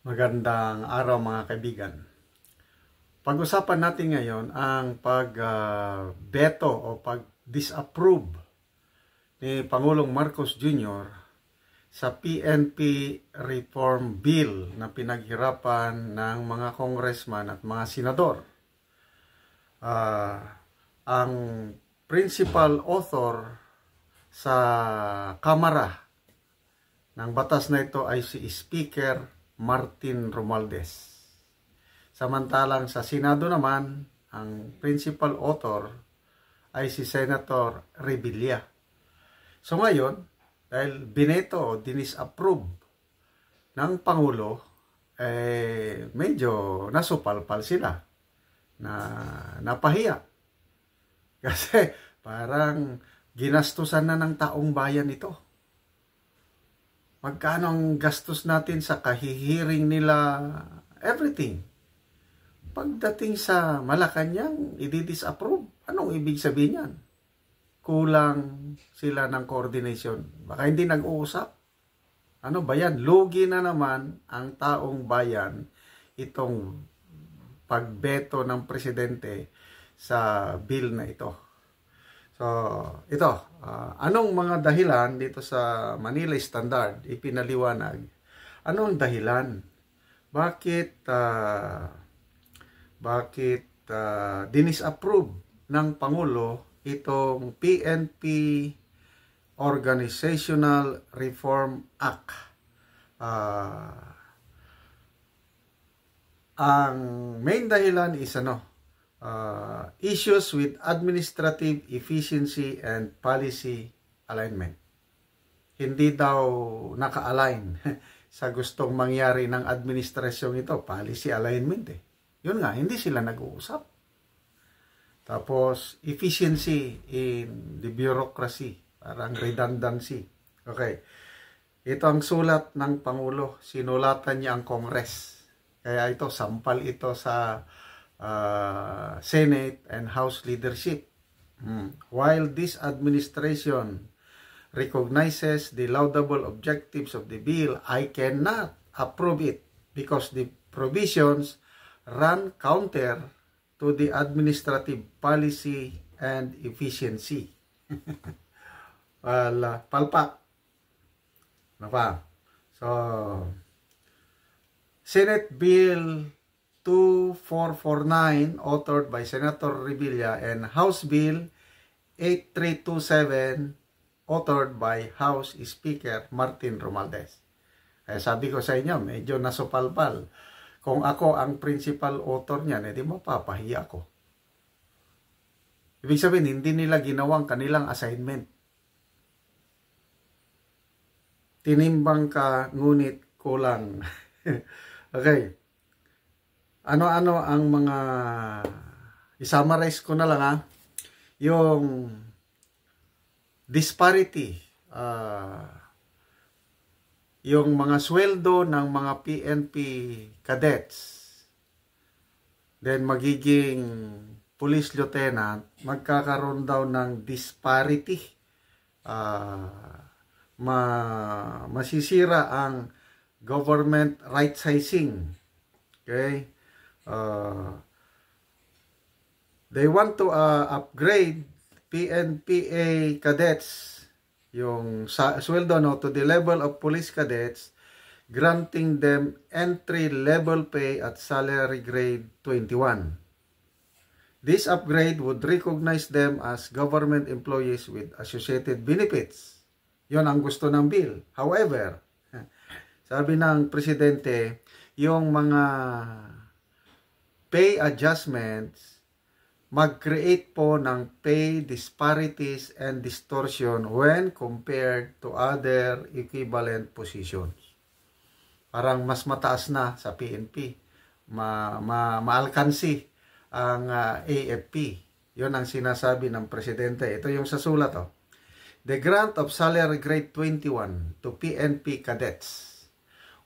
Magandang araw mga kaibigan. Pag-usapan natin ngayon ang pag-veto o pag-disapprove ni Pangulong Marcos Jr. sa PNP Reform Bill na pinaghirapan ng mga congressman at mga senador. Ang principal author sa Kamara ng batas na ito ay si Speaker Martin Romualdez. Samantalang sa Senado naman, ang principal author ay si Senator Revilla. So ngayon, dahil bineto o dinisapprove ng Pangulo, medyo nasupalpal sila, na napahiya. Kasi parang ginastusan na ng taong bayan ito. Magkano ang gastos natin sa kahihiring nila, everything. Pagdating sa Malacanang, i-disapprove. Anong ibig sabihin yan? Kulang sila ng coordination. Baka hindi nag-uusap. Ano ba yan? Lugi na naman ang taong bayan itong pagbeto ng presidente sa bill na ito. So, ito, anong mga dahilan dito sa Manila Standard ipinaliwanag? Anong dahilan? Bakit dinisapprove ng Pangulo itong PNP Organizational Reform Act? Ang main dahilan is issues with administrative efficiency and policy alignment. Hindi daw naka-align sa gustong mangyari ng administrasyon ito, policy alignment Yun nga, hindi sila nag-uusap. Tapos, efficiency in the bureaucracy, parang redundancy. Okay. Ito ang sulat ng Pangulo. Sinulatan niya ang Congress. Kaya ito, sampal ito sa Senate and House leadership. While this administration recognizes the laudable objectives of the bill, I cannot approve it because the provisions run counter to the administrative policy and efficiency. Palpak. Ano pa? So, Senate Bill 2449 authored by Senator Revilla and House Bill 8327 authored by House Speaker Martin Romualdez. Kaya sabi ko sa inyo, medyo nasupalpal. Kung ako ang principal author niyan, edi mapapahiya ako. Ibig sabihin, hindi nila ginawang kanilang assignment. Tinimbang ka, ngunit kulang. Okay. Ano-ano ang mga, i-summarize ko na lang yung disparity, yung mga sweldo ng mga PNP cadets, then magiging police lieutenant, magkakaroon daw ng disparity. Masisira ang government right sizing. Okay? They want to upgrade PNPA cadets yung sweldo to the level of police cadets, granting them entry level pay at salary grade 21. This upgrade would recognize them as government employees with associated benefits. Yon ang gusto ng bill. However, sabi ng presidente, yung mga pay adjustments mag-create po ng pay disparities and distortion when compared to other equivalent positions. Parang mas mataas na sa PNP. Maalkansi ang AFP. Yun ang sinasabi ng presidente. Ito yung sa sulat. The grant of salary grade 21 to PNP cadets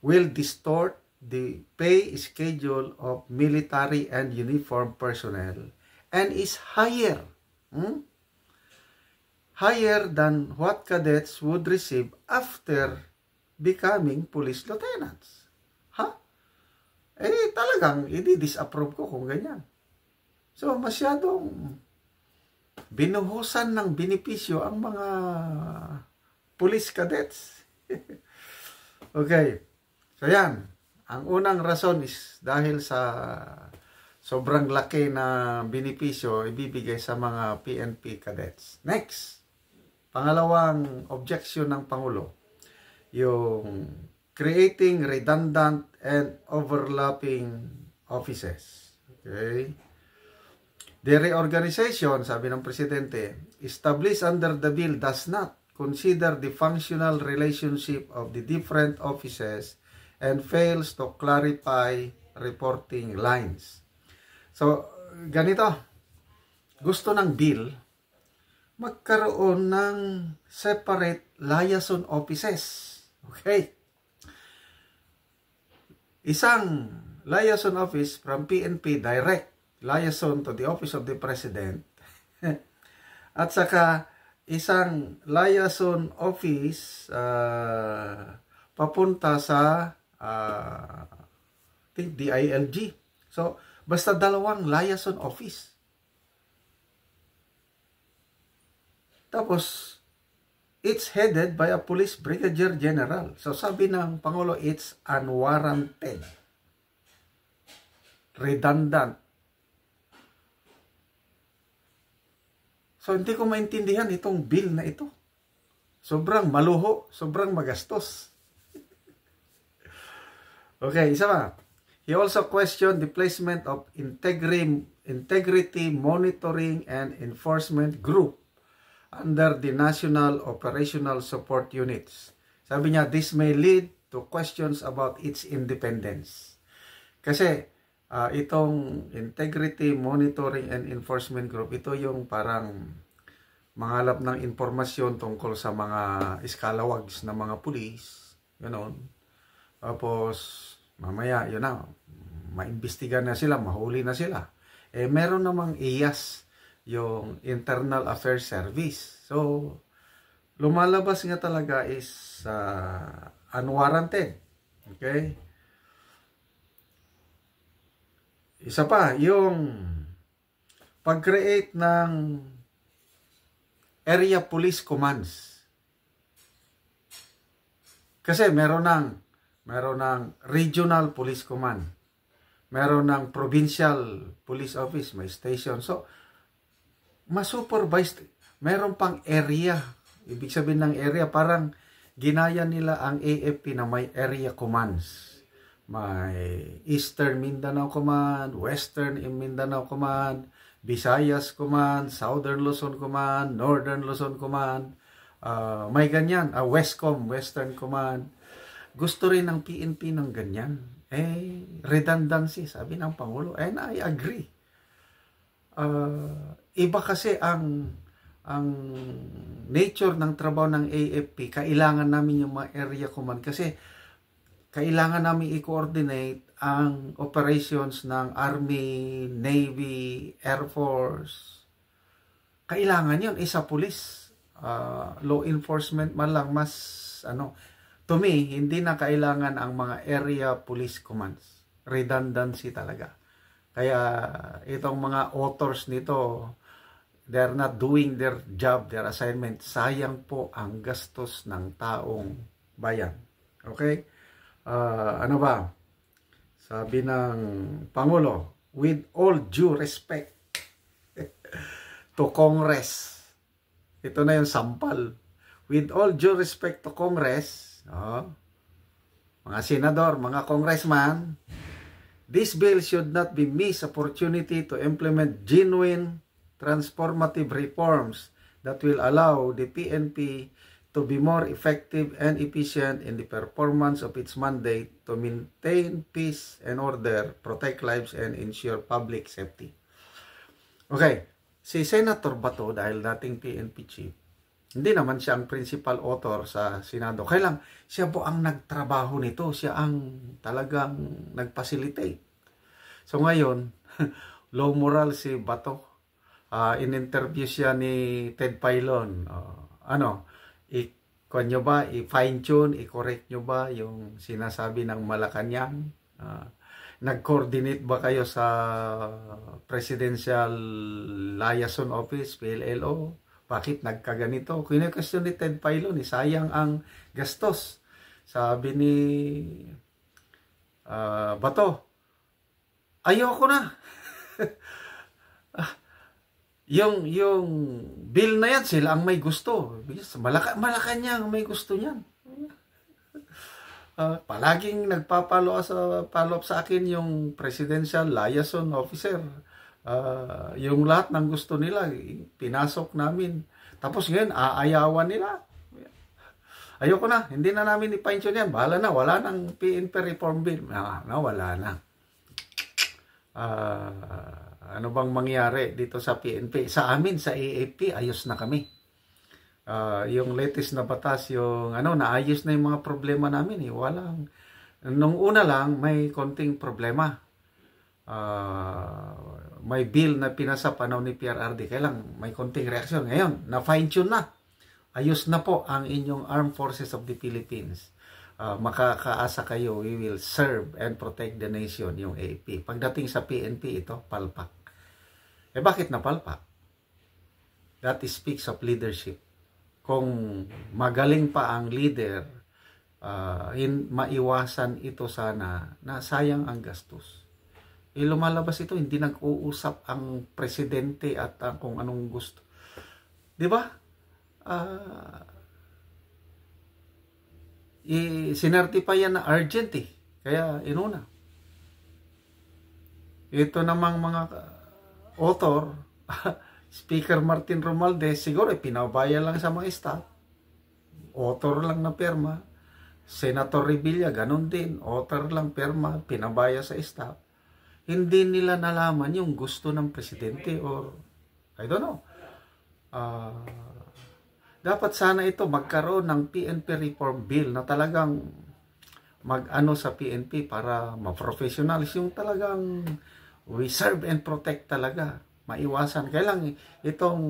will distort the pay schedule of military and uniformed personnel and is higher than what cadets would receive after becoming police lieutenants. talagang i-disapprove ko kung ganyan. So, masyadong binuhusan ng benepisyo ang mga police cadets. Okay. So, yan. Ang unang rason is dahil sa sobrang laki na benepisyo ibibigay sa mga PNP cadets. Next. Pangalawang objection ng Pangulo, yung creating redundant and overlapping offices. Okay? The reorganization, sabi ng Presidente, established under the bill does not consider the functional relationship of the different offices and fails to clarify reporting lines. So, ganito. Gusto ng bill magkaroon ng separate liaison offices. Okay? Isang liaison office from PNP direct liaison to the office of the President. At saka isang liaison office papunta sa DILG. So, basta dalawang liaison office. Tapos, it's headed by a police brigadier general. So, sabi ng Pangulo, it's unwarranted. Redundant. So, hindi ko maintindihan itong bill na ito. Sobrang maluho, sobrang magastos. Okay, isa pa. He also questioned the placement of integrity monitoring and enforcement group under the National Operational Support Units. Sabi niya, this may lead to questions about its independence. Kasi itong Integrity Monitoring and Enforcement Group, ito yung parang manghalap ng impormasyon tungkol sa mga scalawags na mga pulis. Ganon. Tapos, mamaya, yun na, maimbestiga na sila, mahuli na sila. Meron namang IAS, yung Internal Affairs Service. So, lumalabas nga talaga is unwarranted. Okay? Isa pa, yung pag-create ng area police commands. Kasi meron ng regional police command. Meron ng provincial police office, may station. So, ma-supervised, meron pang area. Ibig sabihin ng area, parang ginaya nila ang AFP na may area commands. May Eastern Mindanao Command, Western Mindanao Command, Visayas Command, Southern Luzon Command, Northern Luzon Command. May ganyan, Westcom, Western Command. Gusto rin ng PNP ng ganyan. Redundancy, sabi ng Pangulo. And I agree. Iba kasi ang nature ng trabaho ng AFP. Kailangan namin yung mga area command kasi kailangan namin i-coordinate ang operations ng Army, Navy, Air Force. Kailangan yun. Isa police, law enforcement man lang mas to me, hindi na kailangan ang mga area police commands. Redundancy talaga. Kaya itong mga authors nito, they're not doing their job, their assignment. Sayang po ang gastos ng taong bayan. Okay? Ano ba? Sabi ng Pangulo, with all due respect to Congress. Ito na yung sampal. With all due respect to Congress, mga senador, mga congressman, this bill should not be missed opportunity to implement genuine transformative reforms that will allow the PNP to be more effective and efficient in the performance of its mandate to maintain peace and order, protect lives, and ensure public safety. Okay, si Senator Bato, dahil dating PNP chief, hindi naman siya ang principal author sa Senado. Kaya lang, siya po ang nagtrabaho nito. Siya ang talagang nag-facilitate. So ngayon, low moral si Bato. In-interview siya ni Ted Pailon. I-fine tune, i-correct nyo ba yung sinasabi ng Malacanang? Nag-coordinate ba kayo sa Presidential Liaison Office, PLLO? Bakit nagkaganito? Kine-question ni Ted Filon, sayang ang gastos. Sabi ni Bato, ayoko na. yung bill na yan, sila ang may gusto. Malacanang may gusto niyan. Palaging nagpa-follow up sa akin yung Presidential Liaison Officer. Yung lahat ng gusto nila, pinasok namin. Tapos ngayon, aayawan nila. Ayoko na, hindi na namin i-fine-tune yan. Bahala na, wala nang PNP reform bill. Wala na. Ano bang mangyari dito sa PNP? Sa amin, sa AFP, ayos na kami. Yung latest na batas, yung naayos na yung mga problema namin. Nung una lang, may konting problema. May bill na pinasa panahon ni PRRD. Kailang may konting reaksyon. Ngayon, na-fine-tune na. Ayos na po ang inyong Armed Forces of the Philippines. Makakaasa kayo, we will serve and protect the nation, yung AFP. Pagdating sa PNP, ito, palpak. Bakit na palpak? That speaks of leadership. Kung magaling pa ang leader, maiwasan ito sana na sayang ang gastos. Lumalabas ito, hindi nag-uusap ang presidente at kung anong gusto. Di ba? Sinertify yan na urgent Kaya inuna. Ito namang mga author, Speaker Martin Romualdez, siguro pinabaya lang sa mga staff. Author lang na perma. Senator Revilla, ganun din. Author lang perma, pinabaya sa staff. Hindi nila nalaman yung gusto ng presidente or I don't know. Dapat sana ito magkaroon ng PNP reform bill na talagang mag-ano sa PNP para ma-professionalize yung talagang we serve and protect talaga. Maiwasan. Kailang itong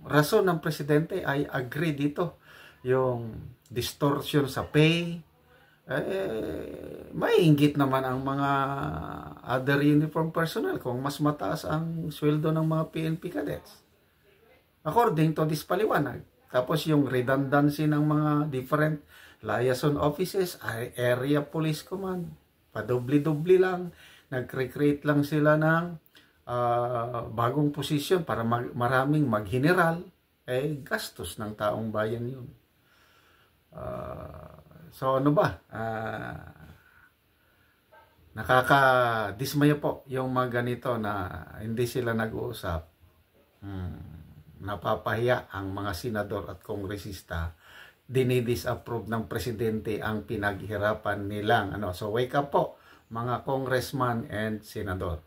rason ng presidente ay agree dito. Yung distortion sa pay. Maiinggit naman ang mga other uniform personnel kung mas mataas ang sweldo ng mga PNP cadets. According to this paliwanag. Tapos yung redundancy ng mga different liaison offices, area police command, padubli-dubli lang, nag-recreate lang sila ng bagong posisyon para maraming mag-general, gastos ng taong bayan yun. So ano ba? Nakaka-dismaya po yung mga ganito na hindi sila nag-uusap. Napapahiya ang mga senador at kongresista, dinidisapprove ng presidente ang pinaghirapan nilang So wake up po mga congressman and senador.